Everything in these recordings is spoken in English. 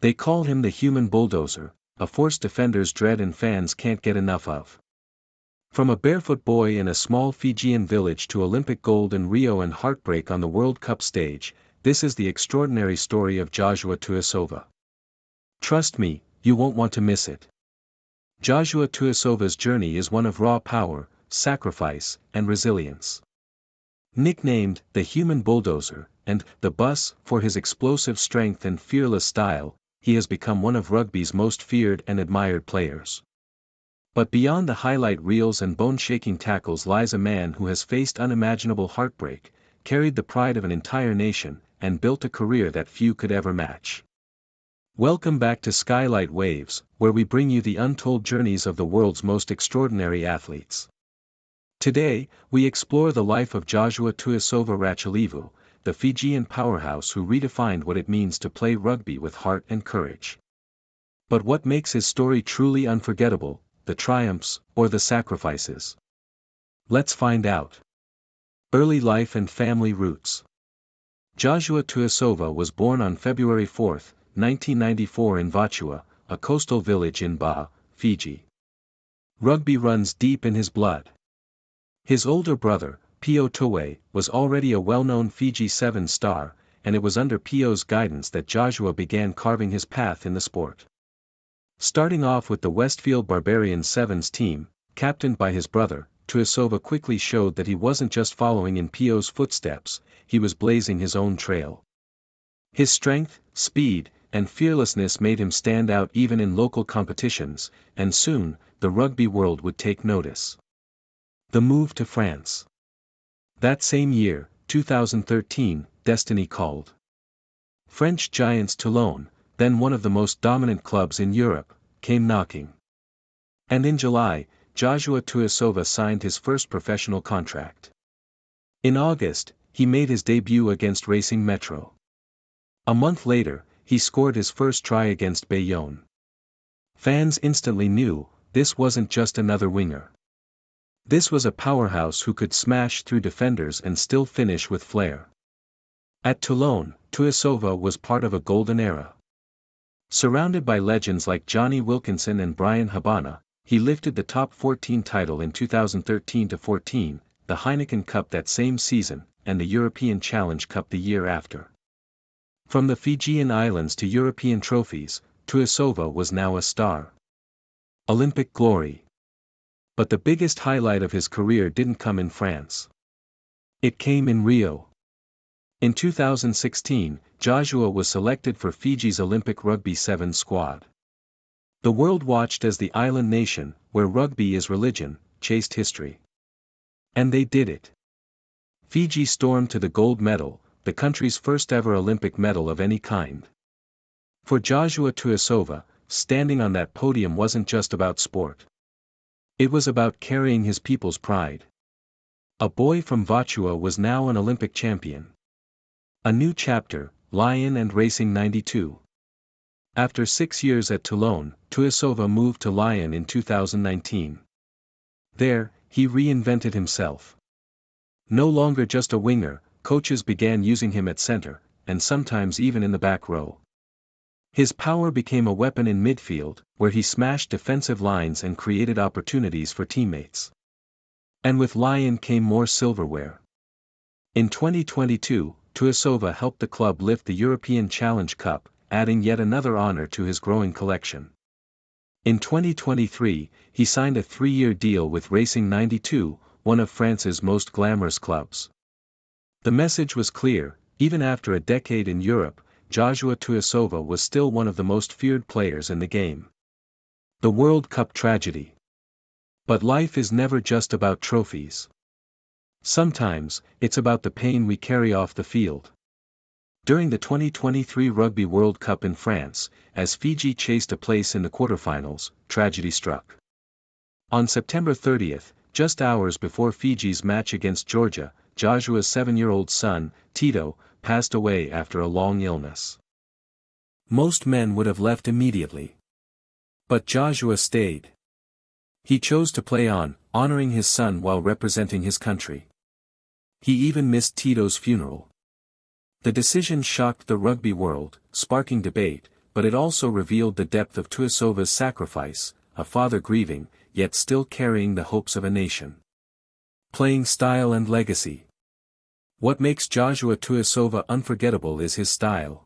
They call him the Human Bulldozer, a force defenders dread and fans can't get enough of. From a barefoot boy in a small Fijian village to Olympic gold in Rio and heartbreak on the World Cup stage, this is the extraordinary story of Josua Tuisova. Trust me, you won't want to miss it. Josua Tuisova's journey is one of raw power, sacrifice, and resilience. Nicknamed the Human Bulldozer, and the Bus for his explosive strength and fearless style, he has become one of rugby's most feared and admired players. But beyond the highlight reels and bone-shaking tackles lies a man who has faced unimaginable heartbreak, carried the pride of an entire nation, and built a career that few could ever match. Welcome back to Skylight Waves, where we bring you the untold journeys of the world's most extraordinary athletes. Today, we explore the life of Josua Tuisova Ratulevu, the Fijian powerhouse who redefined what it means to play rugby with heart and courage. But what makes his story truly unforgettable, the triumphs, or the sacrifices? Let's find out. Early life and family roots. Josua Tuisova was born on February 4, 1994 in Vatua, a coastal village in Ba, Fiji. Rugby runs deep in his blood. His older brother, Pio Towe, was already a well-known Fiji Sevens star, and it was under Pio's guidance that Josua began carving his path in the sport. Starting off with the Westfield Barbarians Sevens team, captained by his brother, Tuisova quickly showed that he wasn't just following in Pio's footsteps, he was blazing his own trail. His strength, speed, and fearlessness made him stand out even in local competitions, and soon, the rugby world would take notice. The move to France. That same year, 2013, destiny called. French giants Toulon, then one of the most dominant clubs in Europe, came knocking. And in July, Josua Tuisova signed his first professional contract. In August, he made his debut against Racing Metro. A month later, he scored his first try against Bayonne. Fans instantly knew, this wasn't just another winger. This was a powerhouse who could smash through defenders and still finish with flair. At Toulon, Tuisova was part of a golden era. Surrounded by legends like Johnny Wilkinson and Brian Habana, he lifted the top 14 title in 2013-14, the Heineken Cup that same season, and the European Challenge Cup the year after. From the Fijian Islands to European trophies, Tuisova was now a star. Olympic glory. But the biggest highlight of his career didn't come in France. It came in Rio. In 2016, Josua was selected for Fiji's Olympic Rugby Sevens squad. The world watched as the island nation, where rugby is religion, chased history. And they did it. Fiji stormed to the gold medal, the country's first ever Olympic medal of any kind. For Josua Tuisova, standing on that podium wasn't just about sport. It was about carrying his people's pride. A boy from Vatua was now an Olympic champion. A new chapter, Lion and Racing 92. After 6 years at Toulon, Tuisova moved to Lion in 2019. There, he reinvented himself. No longer just a winger, coaches began using him at center, and sometimes even in the back row. His power became a weapon in midfield, where he smashed defensive lines and created opportunities for teammates. And with Lion came more silverware. In 2022, Tuisova helped the club lift the European Challenge Cup, adding yet another honor to his growing collection. In 2023, he signed a 3-year deal with Racing 92, one of France's most glamorous clubs. The message was clear, even after a decade in Europe, Josua Tuisova was still one of the most feared players in the game. The World Cup tragedy. But life is never just about trophies. Sometimes, it's about the pain we carry off the field. During the 2023 Rugby World Cup in France, as Fiji chased a place in the quarterfinals, tragedy struck. On September 30, just hours before Fiji's match against Georgia, Josua's 7-year-old son, Tito, passed away after a long illness. Most men would have left immediately. But Josua stayed. He chose to play on, honoring his son while representing his country. He even missed Tito's funeral. The decision shocked the rugby world, sparking debate, but it also revealed the depth of Tuisova's sacrifice, a father grieving, yet still carrying the hopes of a nation. Playing style and legacy. What makes Josua Tuisova unforgettable is his style.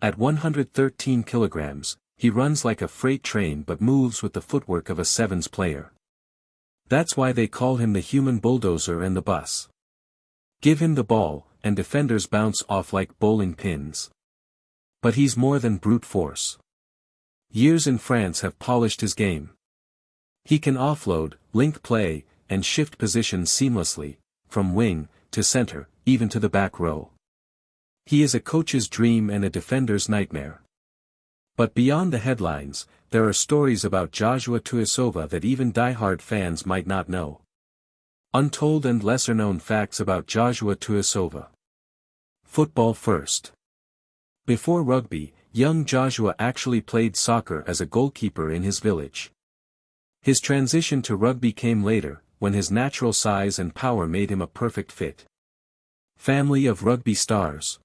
At 113 kilograms, he runs like a freight train but moves with the footwork of a sevens player. That's why they call him the Human Bulldozer and the bus. Give him the ball, and defenders bounce off like bowling pins. But he's more than brute force. Years in France have polished his game. He can offload, link play, and shift positions seamlessly, from wing to center, even to the back row. He is a coach's dream and a defender's nightmare. But beyond the headlines, there are stories about Josua Tuisova that even die-hard fans might not know. Untold and lesser-known facts about Josua Tuisova. Football first. Before rugby, young Josua actually played soccer as a goalkeeper in his village. His transition to rugby came later, when his natural size and power made him a perfect fit. Family of rugby stars.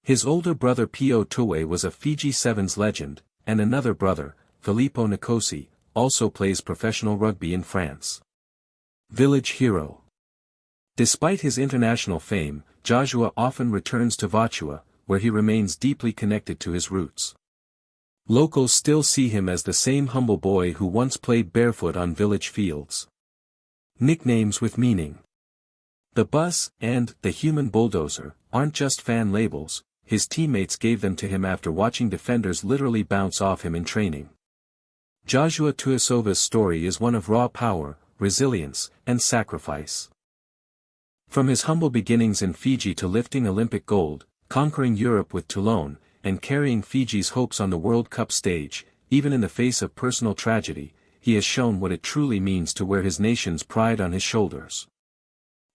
His older brother Pio Towe was a Fiji Sevens legend, and another brother, Filippo Nicosi, also plays professional rugby in France. Village hero. Despite his international fame, Josua often returns to Vatua, where he remains deeply connected to his roots. Locals still see him as the same humble boy who once played barefoot on village fields. Nicknames with meaning. The Bus and the Human Bulldozer aren't just fan labels, his teammates gave them to him after watching defenders literally bounce off him in training. Josua Tuisova's story is one of raw power, resilience, and sacrifice. From his humble beginnings in Fiji to lifting Olympic gold, conquering Europe with Toulon, and carrying Fiji's hopes on the World Cup stage, even in the face of personal tragedy, he has shown what it truly means to wear his nation's pride on his shoulders.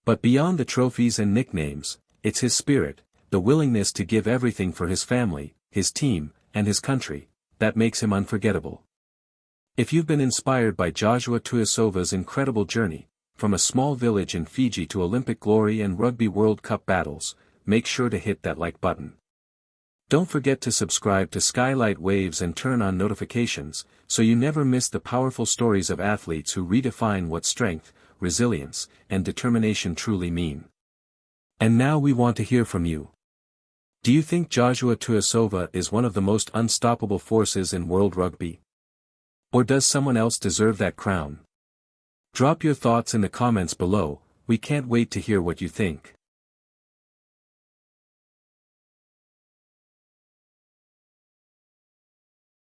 But beyond the trophies and nicknames, it's his spirit, the willingness to give everything for his family, his team, and his country, that makes him unforgettable. If you've been inspired by Josua Tuisova's incredible journey, from a small village in Fiji to Olympic glory and Rugby World Cup battles, make sure to hit that like button. Don't forget to subscribe to Skylight Waves and turn on notifications, so you never miss the powerful stories of athletes who redefine what strength, resilience, and determination truly mean. And now we want to hear from you. Do you think Josua Tuisova is one of the most unstoppable forces in world rugby? Or does someone else deserve that crown? Drop your thoughts in the comments below, we can't wait to hear what you think.